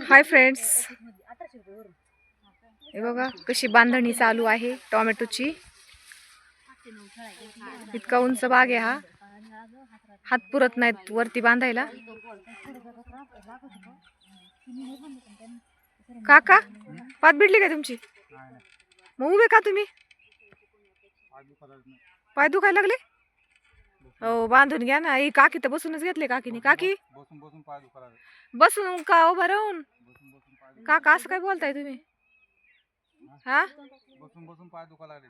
Hi friends, हे बघा कशी बांधणी चालू आहे टोमॅटोची. इतका उंच बाग आहे हा, हात पुरत नाहीत वरती बांधायला. काका पात भिडली का तुमची? मग उभे का तुम्ही? पाय दुखायला लागले? हो बांधून घ्या ना. ही काकी तर बसूनच घेतले काकीने. काकी बसून का उभा राहून? काका असं काय बोलताय तुम्ही? हा बसून पाय दुखायला लागले.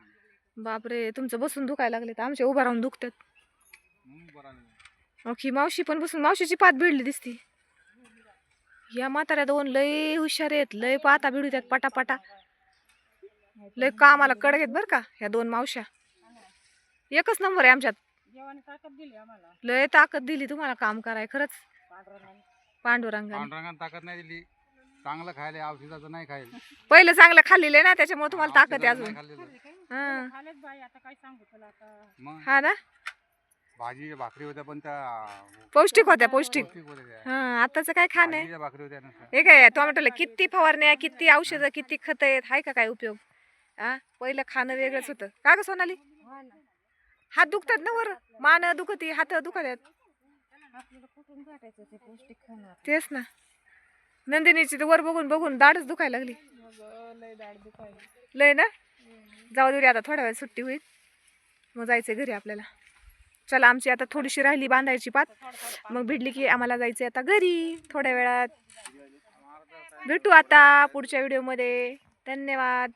बापरे, तुमचं बसून दुखायला लागले तर आमच्या उभा राहून दुखतात. ओके, मावशी पण बसून, मावशीची पात भिडली दिसती. या म्हाताऱ्या दोन लय हुशार आहेत, लय पाता भिडू त्यात पटापटा. लय कामाला कडक आहेत बर का ह्या दोन मावश्या. एकच नंबर आहे आमच्यात. लय ताकद दिली तुम्हाला काम कराय. खरंच पांडुरंगाने ताकद नाही दिली. चांगलं खायला, औषधाचं नाही खायला. पहिलं चांगलं खाल्लेलं आहे ना, त्याच्यामुळे तुम्हाला ताकद आहे अजून. हा ना, भाजी भाकरी होत्या पण त्या पौष्टिक होत्या, पौष्टिक. हा, आताच काय खाणं आहे? भाकरी होत्या ना. हे काय टोमॅटोला किती फवारण्या, किती औषधं, किती खत आहेत, हाय का काय उपयोग? हा, पहिलं खाणं वेगळंच होतं. का ग सोनाली? हात दुखतात ना वर, मान दुखती, हात दुखतात. तेच ना, नंदिनीची तर वर बघून बघून दाढच दुखायला लागली. लय ना. जाऊ दे आता, थोड्या वेळ सुट्टी होईल मग जायचंय घरी आपल्याला. चला, आमची आता थोडीशी राहिली बांधायची पात, मग भिडली की आम्हाला जायचंय आता घरी. थोड्या वेळात भेटू आता पुढच्या व्हिडिओ मध्ये. धन्यवाद.